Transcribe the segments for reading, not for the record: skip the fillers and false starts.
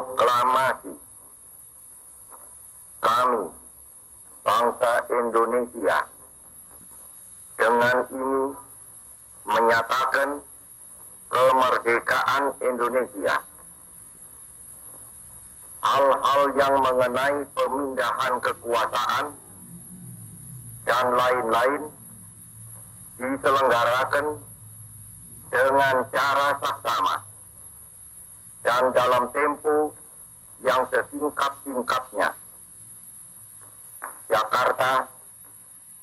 proklamasi kami, bangsa Indonesia, dengan ini menyatakan kemerdekaan Indonesia. Hal-hal yang mengenai pemindahan kekuasaan dan lain-lain diselenggarakan dengan cara saksama dan dalam tempo yang sesingkat-singkatnya. Jakarta,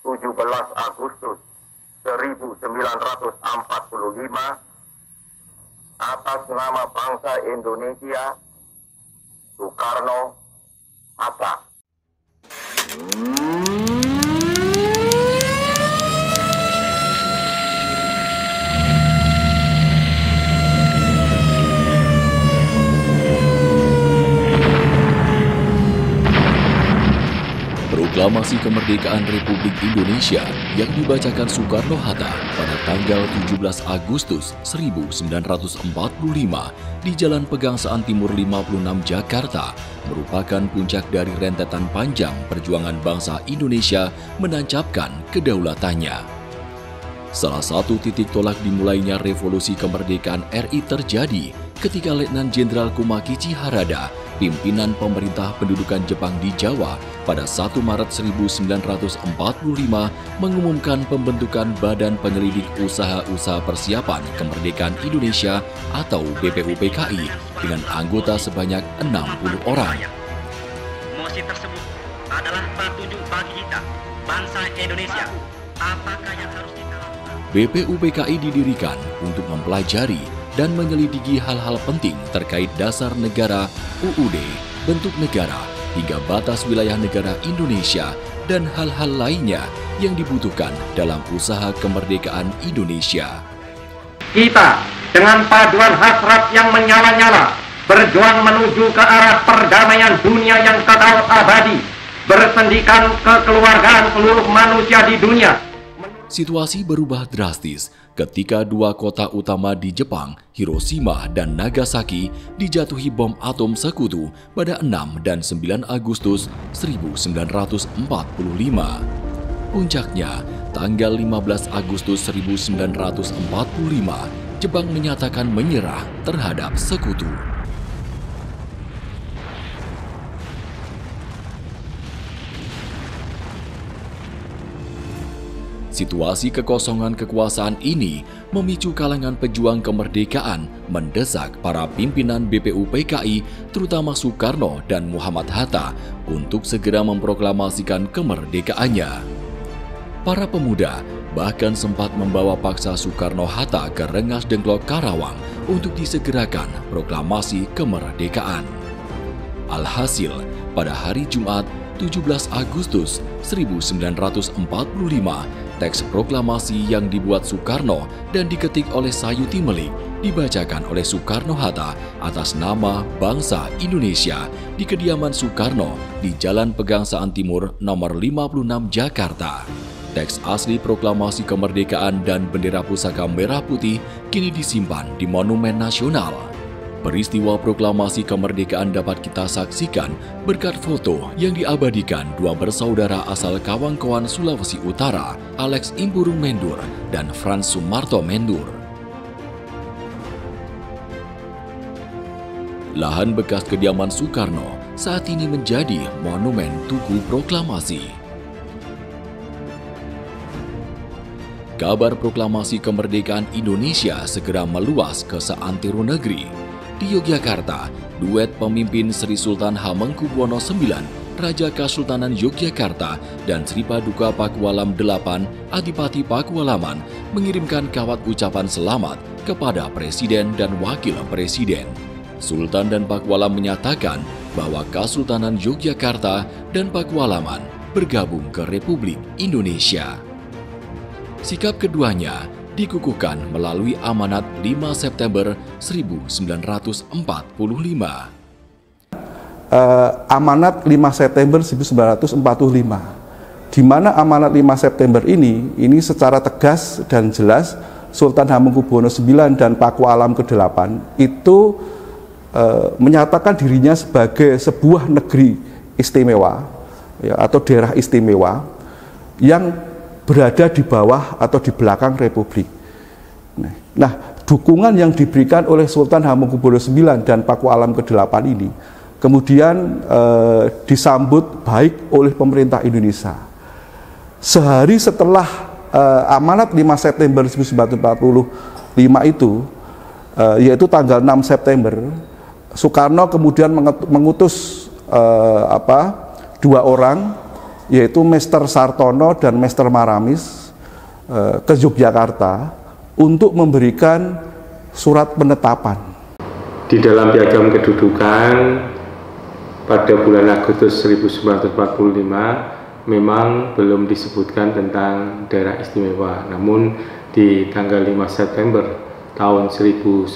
17 Agustus 1945, atas nama bangsa Indonesia, Soekarno-Hatta. Proklamasi Kemerdekaan Republik Indonesia yang dibacakan Soekarno-Hatta pada tanggal 17 Agustus 1945 di Jalan Pegangsaan Timur 56 Jakarta merupakan puncak dari rentetan panjang perjuangan bangsa Indonesia menancapkan kedaulatannya. Salah satu titik tolak dimulainya revolusi kemerdekaan RI terjadi ketika Letnan Jenderal Kumakichi Harada, pimpinan pemerintah pendudukan Jepang di Jawa, pada 1 Maret 1945 mengumumkan pembentukan Badan Penyelidik Usaha-Usaha Persiapan Kemerdekaan Indonesia atau BPUPKI dengan anggota sebanyak 60 orang. Mosi tersebut adalah petunjuk bagi kita, bangsa Indonesia, apakah yang harus kita lakukan. BPUPKI didirikan untuk mempelajari dan menyelidiki hal-hal penting terkait dasar negara, UUD, bentuk negara, hingga batas wilayah negara Indonesia, dan hal-hal lainnya yang dibutuhkan dalam usaha kemerdekaan Indonesia. Kita dengan paduan hasrat yang menyala-nyala berjuang menuju ke arah perdamaian dunia yang kekal abadi, bersendikan kekeluargaan seluruh manusia di dunia. Situasi berubah drastis ketika dua kota utama di Jepang, Hiroshima dan Nagasaki, dijatuhi bom atom sekutu pada 6 dan 9 Agustus 1945. Puncaknya, tanggal 15 Agustus 1945, Jepang menyatakan menyerah terhadap sekutu. Situasi kekosongan kekuasaan ini memicu kalangan pejuang kemerdekaan mendesak para pimpinan BPUPKI, terutama Soekarno dan Muhammad Hatta, untuk segera memproklamasikan kemerdekaannya. Para pemuda bahkan sempat membawa paksa Soekarno-Hatta ke Rengas Dengklok, Karawang untuk disegerakan proklamasi kemerdekaan. Alhasil, pada hari Jumat 17 Agustus 1945, teks proklamasi yang dibuat Soekarno dan diketik oleh Sayuti Melik dibacakan oleh Soekarno-Hatta atas nama bangsa Indonesia di kediaman Soekarno di Jalan Pegangsaan Timur nomor 56 Jakarta. Teks asli proklamasi kemerdekaan dan bendera pusaka merah putih kini disimpan di Monumen Nasional. Peristiwa proklamasi kemerdekaan dapat kita saksikan berkat foto yang diabadikan dua bersaudara asal Kawangkoan, Sulawesi Utara, Alex Impurung Mendur dan Frans Sumarto Mendur. Lahan bekas kediaman Soekarno saat ini menjadi monumen Tugu Proklamasi. Kabar proklamasi kemerdekaan Indonesia segera meluas ke seantero negeri. Di Yogyakarta, duet pemimpin Sri Sultan Hamengkubuwono IX, Raja Kesultanan Yogyakarta, dan Sri Paduka Pakualam VIII, Adipati Pakualaman, mengirimkan kawat ucapan selamat kepada Presiden dan Wakil Presiden. Sultan dan Pakualam menyatakan bahwa Kesultanan Yogyakarta dan Pakualaman bergabung ke Republik Indonesia. Sikap keduanya dikukuhkan melalui amanat 5 September 1945. Amanat 5 September 1945, di mana amanat 5 September ini secara tegas dan jelas Sultan Hamengkubuwono IX dan Pakualam ke-8 itu menyatakan dirinya sebagai sebuah negeri istimewa, ya, atau daerah istimewa yang berada di bawah atau di belakang Republik. Nah, dukungan yang diberikan oleh Sultan Hamengkubuwono IX dan Paku Alam ke-8 ini kemudian disambut baik oleh pemerintah Indonesia. Sehari setelah amanat 5 September 1945 itu, yaitu tanggal 6 September, Soekarno kemudian mengutus dua orang, yaitu Mr. Sartono dan Mr. Maramis ke Yogyakarta untuk memberikan surat penetapan. Di dalam piagam kedudukan pada bulan Agustus 1945 memang belum disebutkan tentang daerah istimewa, namun di tanggal 5 September tahun 1945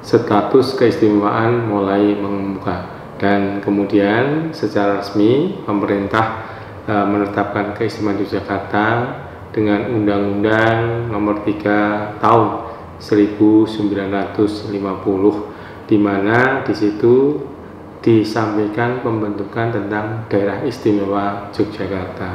status keistimewaan mulai mengemuka, dan kemudian secara resmi pemerintah menetapkan keistimewaan Yogyakarta dengan Undang-Undang Nomor 3 Tahun 1950, di mana di situ disampaikan pembentukan tentang daerah istimewa Yogyakarta.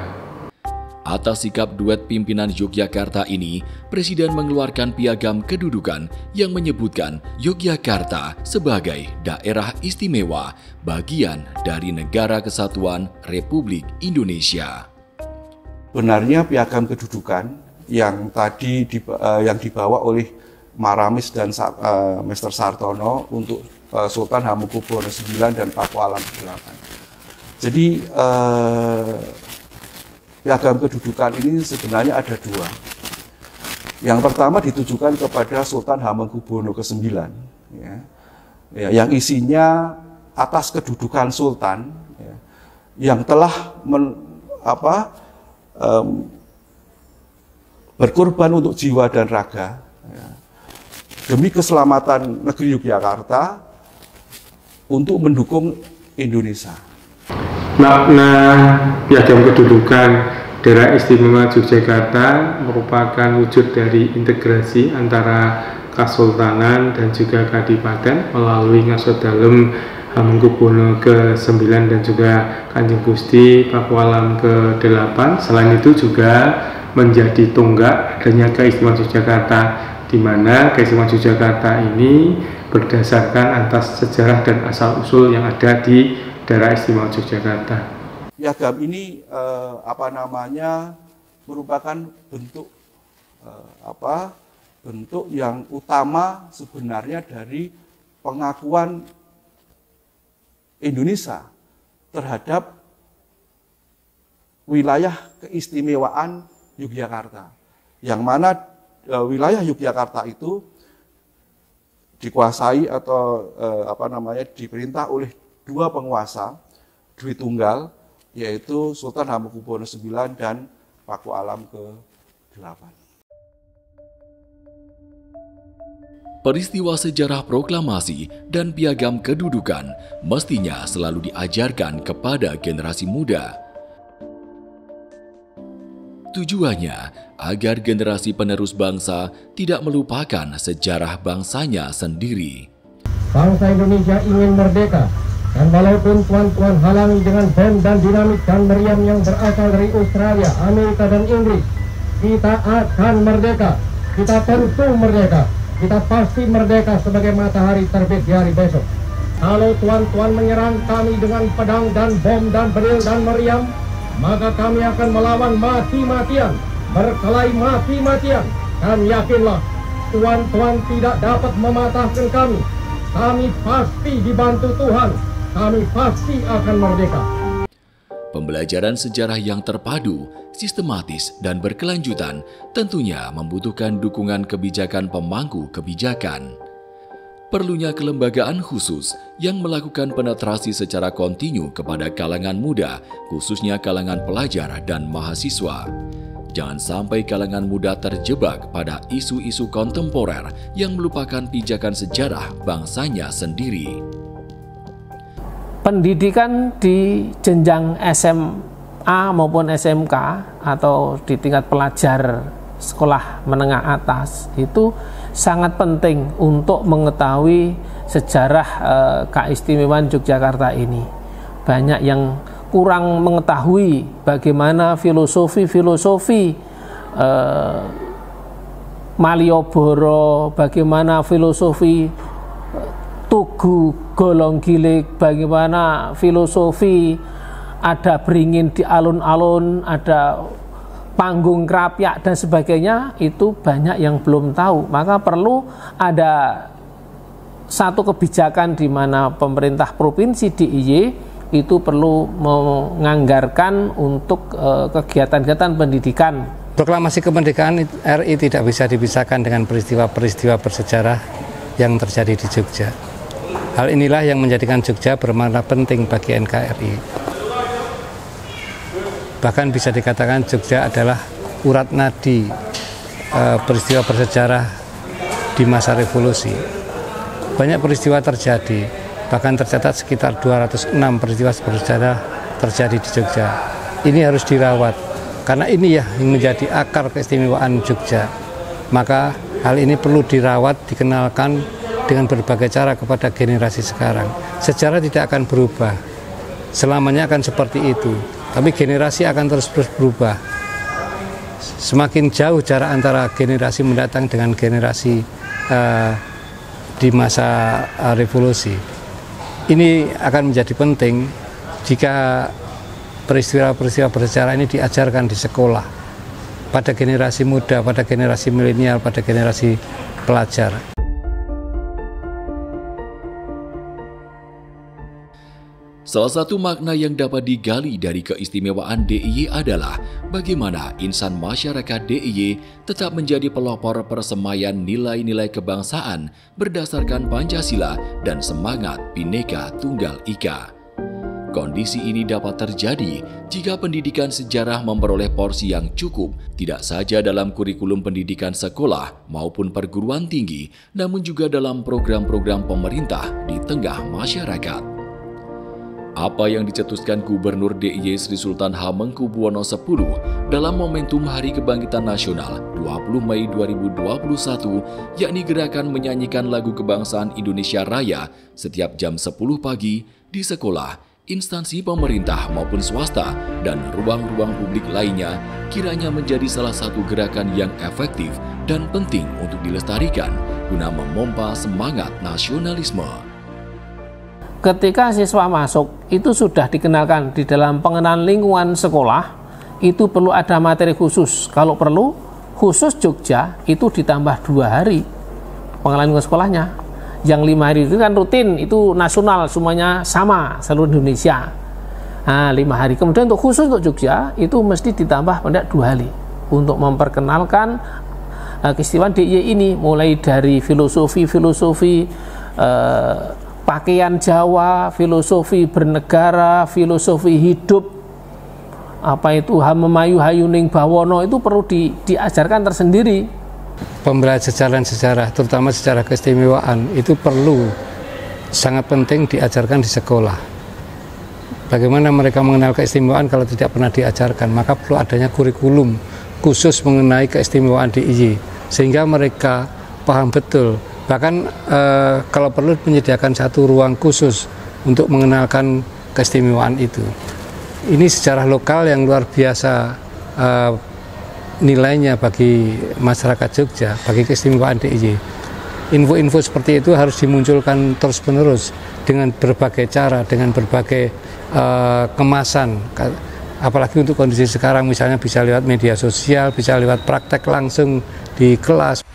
Atas sikap duet pimpinan Yogyakarta ini, Presiden mengeluarkan piagam kedudukan yang menyebutkan Yogyakarta sebagai daerah istimewa bagian dari Negara Kesatuan Republik Indonesia. Benarnya piagam kedudukan yang tadi yang dibawa oleh Maramis dan Mr. Sartono untuk Sultan Hamengkubuwono IX dan Paku Alam ke-8. Jadi piagam kedudukan ini sebenarnya ada dua. Yang pertama ditujukan kepada Sultan Hamengkubuwono IX, ya, yang isinya atas kedudukan Sultan, ya, yang telah berkorban untuk jiwa dan raga, ya, demi keselamatan negeri Yogyakarta untuk mendukung Indonesia. Makna piagam kedudukan daerah istimewa Yogyakarta merupakan wujud dari integrasi antara Kasultanan dan juga Kadipaten melalui Ngaso Dalem Hamengkubuwono ke-9 dan juga Kanjeng Gusti Paku Alam ke-8. Selain itu juga menjadi tonggak adanya keistimewaan Yogyakarta, di mana keistimewaan Yogyakarta ini berdasarkan atas sejarah dan asal-usul yang ada di daerah istimewa Yogyakarta. Piagam ini merupakan bentuk bentuk yang utama sebenarnya dari pengakuan Indonesia terhadap wilayah keistimewaan Yogyakarta, yang mana wilayah Yogyakarta itu dikuasai atau diperintah oleh dua penguasa Dwi Tunggal, yaitu Sultan Hamengkubuwono IX dan Paku Alam ke-8. Peristiwa sejarah proklamasi dan piagam kedudukan mestinya selalu diajarkan kepada generasi muda. Tujuannya agar generasi penerus bangsa tidak melupakan sejarah bangsanya sendiri. Bangsa Indonesia ingin merdeka, dan walaupun tuan-tuan halangi dengan bom dan dinamit dan meriam yang berasal dari Australia, Amerika, dan Inggris, kita akan merdeka. Kita tentu merdeka. Kita pasti merdeka sebagai matahari terbit di hari besok. Kalau tuan-tuan menyerang kami dengan pedang dan bom dan beril dan meriam, maka kami akan melawan mati-matian, berkelahi mati-matian. Dan yakinlah, tuan-tuan tidak dapat mematahkan kami. Kami pasti dibantu Tuhan. Kami pasti akan merdeka. Pembelajaran sejarah yang terpadu, sistematis, dan berkelanjutan tentunya membutuhkan dukungan kebijakan pemangku kebijakan. Perlunya kelembagaan khusus yang melakukan penetrasi secara kontinu kepada kalangan muda, khususnya kalangan pelajar dan mahasiswa. Jangan sampai kalangan muda terjebak pada isu-isu kontemporer yang melupakan pijakan sejarah bangsanya sendiri. Pendidikan di jenjang SMA maupun SMK atau di tingkat pelajar sekolah menengah atas itu sangat penting untuk mengetahui sejarah keistimewaan Yogyakarta ini. Banyak yang kurang mengetahui bagaimana filosofi Malioboro, bagaimana filosofi Tugu Golonggilik, bagaimana filosofi ada beringin di alun-alun, ada panggung Krapyak dan sebagainya. Itu banyak yang belum tahu. Maka perlu ada satu kebijakan di mana pemerintah provinsi DIY itu perlu menganggarkan untuk kegiatan-kegiatan pendidikan. Proklamasi kemerdekaan RI tidak bisa dipisahkan dengan peristiwa-peristiwa bersejarah yang terjadi di Jogja. Hal inilah yang menjadikan Jogja bermakna penting bagi NKRI. Bahkan bisa dikatakan Jogja adalah urat nadi peristiwa bersejarah di masa revolusi. Banyak peristiwa terjadi, bahkan tercatat sekitar 206 peristiwa bersejarah terjadi di Jogja. Ini harus dirawat, karena ini ya yang menjadi akar keistimewaan Jogja. Maka hal ini perlu dirawat, dikenalkan dengan berbagai cara kepada generasi sekarang. Sejarah tidak akan berubah, selamanya akan seperti itu. Tapi generasi akan terus berubah. Semakin jauh jarak antara generasi mendatang dengan generasi di masa revolusi. Ini akan menjadi penting jika peristiwa-peristiwa bersejarah ini diajarkan di sekolah pada generasi muda, pada generasi milenial, pada generasi pelajar. Salah satu makna yang dapat digali dari keistimewaan DIY adalah bagaimana insan masyarakat DIY tetap menjadi pelopor persemaian nilai-nilai kebangsaan berdasarkan Pancasila dan semangat Bhinneka Tunggal Ika. Kondisi ini dapat terjadi jika pendidikan sejarah memperoleh porsi yang cukup, tidak saja dalam kurikulum pendidikan sekolah maupun perguruan tinggi, namun juga dalam program-program pemerintah di tengah masyarakat. Apa yang dicetuskan Gubernur DIY Sri Sultan Hamengkubuwono X dalam momentum Hari Kebangkitan Nasional 20 Mei 2021, yakni gerakan menyanyikan lagu kebangsaan Indonesia Raya setiap jam 10 pagi di sekolah, instansi pemerintah maupun swasta, dan ruang-ruang publik lainnya, kiranya menjadi salah satu gerakan yang efektif dan penting untuk dilestarikan guna memompa semangat nasionalisme. Ketika siswa masuk, itu sudah dikenalkan di dalam pengenalan lingkungan sekolah, itu perlu ada materi khusus. Kalau perlu, khusus Jogja itu ditambah 2 hari pengenalan lingkungan sekolahnya. Yang 5 hari itu kan rutin, itu nasional, semuanya sama seluruh Indonesia. Nah, 5 hari. Kemudian untuk khusus untuk Jogja, itu mesti ditambah pada 2 hari untuk memperkenalkan keistimewaan DIY ini, mulai dari filosofi pakaian Jawa, filosofi bernegara, filosofi hidup, apa itu Hamemayu Hayuning Bawono, itu perlu diajarkan tersendiri. Pembelajaran sejarah, terutama sejarah keistimewaan, itu perlu sangat penting diajarkan di sekolah. Bagaimana mereka mengenal keistimewaan kalau tidak pernah diajarkan? Maka perlu adanya kurikulum khusus mengenai keistimewaan DIY, sehingga mereka paham betul. Bahkan kalau perlu menyediakan satu ruang khusus untuk mengenalkan keistimewaan itu. Ini sejarah lokal yang luar biasa nilainya bagi masyarakat Jogja, bagi keistimewaan DIY. Info-info seperti itu harus dimunculkan terus-menerus dengan berbagai cara, dengan berbagai kemasan. Apalagi untuk kondisi sekarang, misalnya bisa lewat media sosial, bisa lewat praktek langsung di kelas.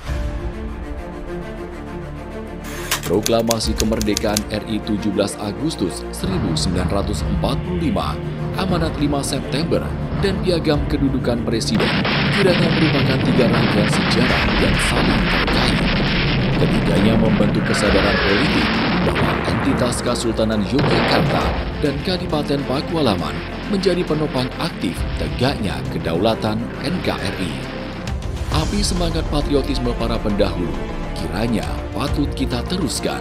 Proklamasi Kemerdekaan RI 17 Agustus 1945, Amanat 5 September, dan Piagam Kedudukan Presiden kiranya merupakan 3 rangkaian sejarah yang saling terkait. Ketiganya membentuk kesadaran politik bahwa entitas Kesultanan Yogyakarta dan Kadipaten Pakualaman menjadi penopang aktif tegaknya kedaulatan NKRI. Api semangat patriotisme para pendahulu kiranya patut kita teruskan.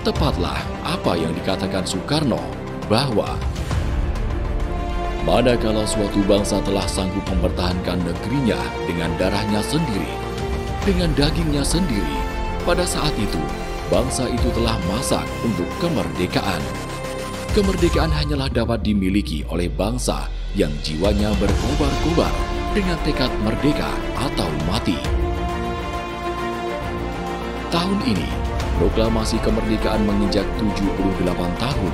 Tepatlah apa yang dikatakan Soekarno, bahwa Manakala suatu bangsa telah sanggup mempertahankan negerinya dengan darahnya sendiri, dengan dagingnya sendiri, pada saat itu, bangsa itu telah masak untuk kemerdekaan. Kemerdekaan hanyalah dapat dimiliki oleh bangsa yang jiwanya berkobar-kobar dengan tekad merdeka atau mati. Tahun ini, proklamasi kemerdekaan menginjak 78 tahun.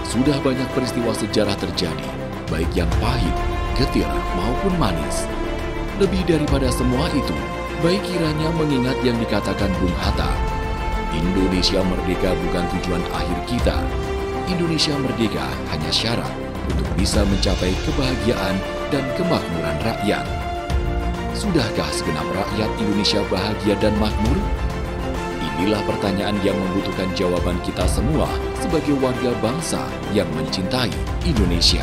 Sudah banyak peristiwa sejarah terjadi, baik yang pahit, getir, maupun manis. Lebih daripada semua itu, baik kiranya mengingat yang dikatakan Bung Hatta, Indonesia merdeka bukan tujuan akhir kita. Indonesia merdeka hanya syarat untuk bisa mencapai kebahagiaan dan kemakmuran rakyat. Sudahkah segenap rakyat Indonesia bahagia dan makmur? Inilah pertanyaan yang membutuhkan jawaban kita semua sebagai warga bangsa yang mencintai Indonesia.